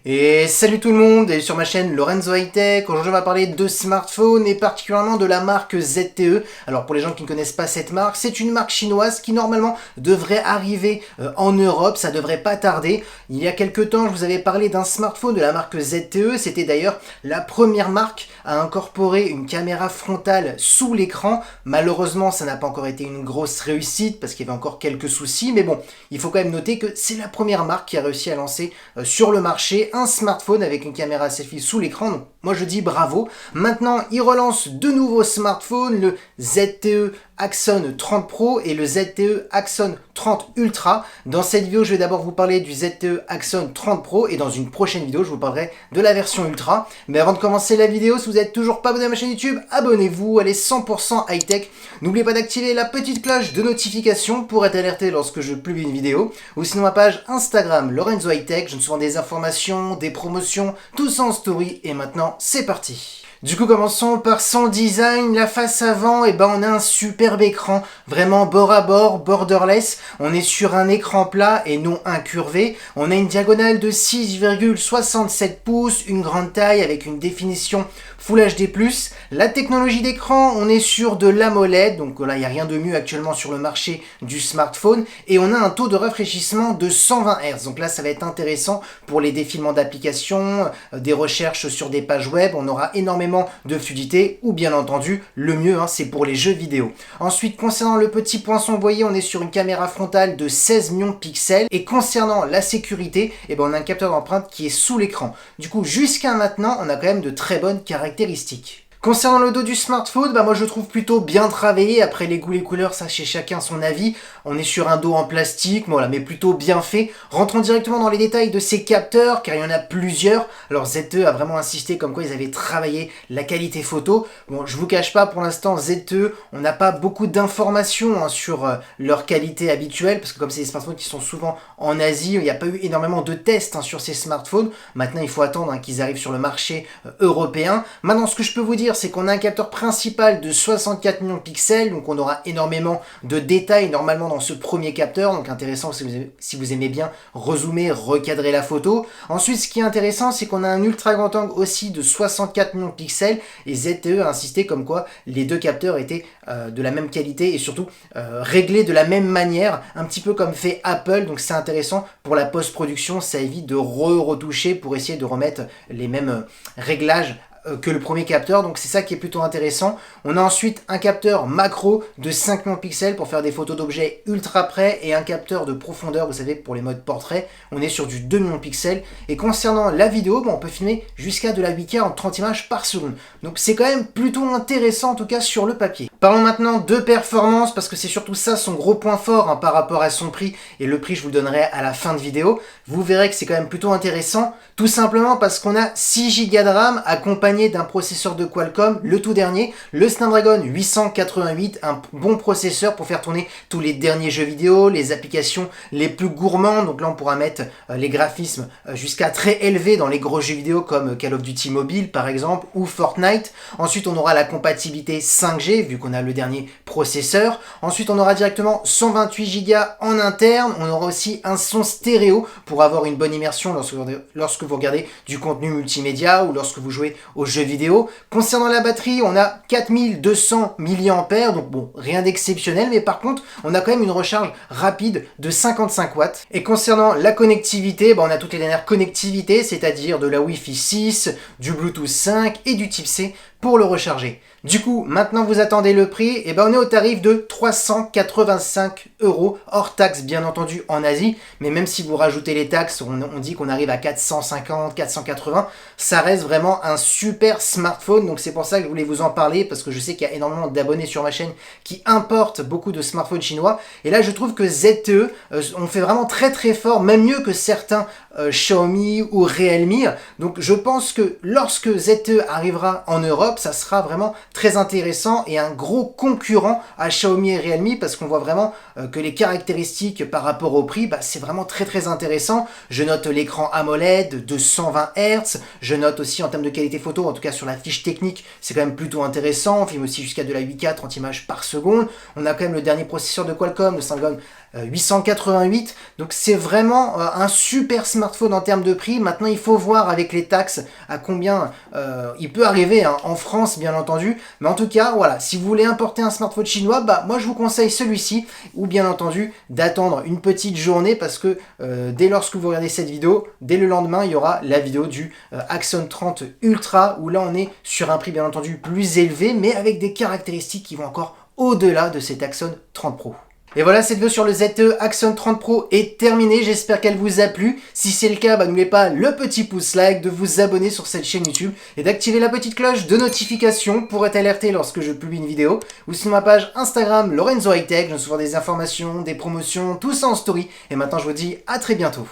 Et salut tout le monde, et sur ma chaîne Lorenzo High Tech, aujourd'hui on va parler de smartphones et particulièrement de la marque ZTE. Alors pour les gens qui ne connaissent pas cette marque, c'est une marque chinoise qui normalement devrait arriver en Europe, ça devrait pas tarder. Il y a quelques temps je vous avais parlé d'un smartphone de la marque ZTE, c'était d'ailleurs la première marque à incorporer une caméra frontale sous l'écran. Malheureusement ça n'a pas encore été une grosse réussite parce qu'il y avait encore quelques soucis, mais bon, il faut quand même noter que c'est la première marque qui a réussi à lancer sur le marché un smartphone avec une caméra selfie sous l'écran, donc moi je dis bravo. Maintenant, ils relancent de nouveaux smartphones, le ZTE Axon 30 Pro et le ZTE Axon 30 Ultra. Dans cette vidéo, je vais d'abord vous parler du ZTE Axon 30 Pro et dans une prochaine vidéo, je vous parlerai de la version Ultra. Mais avant de commencer la vidéo, si vous n'êtes toujours pas abonné à ma chaîne YouTube, abonnez-vous, elle est 100% high-tech. N'oubliez pas d'activer la petite cloche de notification pour être alerté lorsque je publie une vidéo. Ou sinon ma page Instagram Lorenzo High Tech, je donne souvent des informations, des promotions, tout ça en story. Et maintenant, c'est parti. Du coup, commençons par son design. La face avant, on a un superbe écran, vraiment bord à bord, borderless. On est sur un écran plat et non incurvé. On a une diagonale de 6,67 pouces, une grande taille avec une définition Full HD+. La technologie d'écran, on est sur de l'AMOLED, donc là, il n'y a rien de mieux actuellement sur le marché du smartphone. Et on a un taux de rafraîchissement de 120 Hz. Donc là, ça va être intéressant pour les défilements d'applications, des recherches sur des pages web. On aura énormément de fluidité, ou bien entendu, le mieux, c'est pour les jeux vidéo. Ensuite, concernant le petit poinçon, vous voyez, on est sur une caméra frontale de 16 millions de pixels. Et concernant la sécurité, on a un capteur d'empreinte qui est sous l'écran. Du coup, jusqu'à maintenant, on a quand même de très bonnes caractéristiques. Concernant le dos du smartphone, moi je le trouve plutôt bien travaillé. Après les goûts, les couleurs, ça chez chacun son avis. On est sur un dos en plastique, voilà, mais plutôt bien fait. Rentrons directement dans les détails de ces capteurs, car il y en a plusieurs. Alors ZTE a vraiment insisté comme quoi ils avaient travaillé la qualité photo. Bon, je vous cache pas, pour l'instant ZTE, on n'a pas beaucoup d'informations sur leur qualité habituelle, parce que comme c'est des smartphones qui sont souvent en Asie, il n'y a pas eu énormément de tests sur ces smartphones. Maintenant, il faut attendre qu'ils arrivent sur le marché européen. Maintenant, ce que je peux vous dire, c'est qu'on a un capteur principal de 64 millions de pixels, donc on aura énormément de détails normalement dans ce premier capteur, donc intéressant si vous aimez bien rezoomer, recadrer la photo. Ensuite, ce qui est intéressant, c'est qu'on a un ultra grand angle aussi de 64 millions de pixels, et ZTE a insisté comme quoi les deux capteurs étaient de la même qualité et surtout réglés de la même manière, un petit peu comme fait Apple, donc c'est intéressant pour la post-production, ça évite de retoucher pour essayer de remettre les mêmes réglages que le premier capteur, donc c'est ça qui est plutôt intéressant. On a ensuite un capteur macro de 5 millions de pixels pour faire des photos d'objets ultra près et un capteur de profondeur, vous savez, pour les modes portrait, on est sur du 2 millions de pixels. Et concernant la vidéo, on peut filmer jusqu'à de la 8K en 30 images par seconde. Donc c'est quand même plutôt intéressant en tout cas sur le papier. Parlons maintenant de performance parce que c'est surtout ça son gros point fort par rapport à son prix, et le prix je vous le donnerai à la fin de vidéo. Vous verrez que c'est quand même plutôt intéressant, tout simplement parce qu'on a 6 Go de RAM accompagné d'un processeur de Qualcomm, le tout dernier, le Snapdragon 888, un bon processeur pour faire tourner tous les derniers jeux vidéo, les applications les plus gourmandes. Donc là on pourra mettre les graphismes jusqu'à très élevés dans les gros jeux vidéo comme Call of Duty Mobile par exemple ou Fortnite. Ensuite on aura la compatibilité 5G vu qu'on a le dernier processeur. Ensuite on aura directement 128 Go en interne. On aura aussi un son stéréo pour avoir une bonne immersion lorsque vous regardez du contenu multimédia ou lorsque vous jouez aux jeux vidéo. Concernant la batterie, on a 4200 mAh, donc bon, rien d'exceptionnel, mais par contre, on a quand même une recharge rapide de 55 watts. Et concernant la connectivité, on a toutes les dernières connectivités, c'est-à-dire de la Wi-Fi 6, du Bluetooth 5 et du Type C pour le recharger. Du coup, maintenant vous attendez le prix, on est au tarif de 385 € hors taxe bien entendu en Asie, mais même si vous rajoutez les taxes, on dit qu'on arrive à 450, 480, ça reste vraiment un super smartphone, donc c'est pour ça que je voulais vous en parler, parce que je sais qu'il y a énormément d'abonnés sur ma chaîne qui importent beaucoup de smartphones chinois, et là je trouve que ZTE, on fait vraiment très très fort, même mieux que certains Xiaomi ou Realme, donc je pense que lorsque ZTE arrivera en Europe, ça sera vraiment très intéressant et un gros concurrent à Xiaomi et Realme, parce qu'on voit vraiment que les caractéristiques par rapport au prix, c'est vraiment très très intéressant. Je note l'écran AMOLED de 120 Hz, je note aussi en termes de qualité photo, en tout cas sur la fiche technique, c'est quand même plutôt intéressant. On filme aussi jusqu'à de la 8K, 30 images par seconde. On a quand même le dernier processeur de Qualcomm, le Snapdragon 888. Donc c'est vraiment un super smartphone en termes de prix. Maintenant il faut voir avec les taxes à combien il peut arriver hein, en France bien entendu. Mais en tout cas voilà, si vous voulez importer un smartphone chinois, bah moi je vous conseille celui-ci, ou bien entendu d'attendre une petite journée parce que dès lorsque vous regardez cette vidéo, dès le lendemain il y aura la vidéo du Axon 30 Ultra où là on est sur un prix bien entendu plus élevé mais avec des caractéristiques qui vont encore au-delà de cet Axon 30 Pro. Et voilà, cette vidéo sur le ZTE Axon 30 Pro est terminée, j'espère qu'elle vous a plu. Si c'est le cas, bah, n'oubliez pas le petit pouce like, de vous abonner sur cette chaîne YouTube et d'activer la petite cloche de notification pour être alerté lorsque je publie une vidéo. Ou sinon ma page Instagram Lorenzo High Tech, je souvent des informations, des promotions, tout ça en story. Et maintenant je vous dis à très bientôt.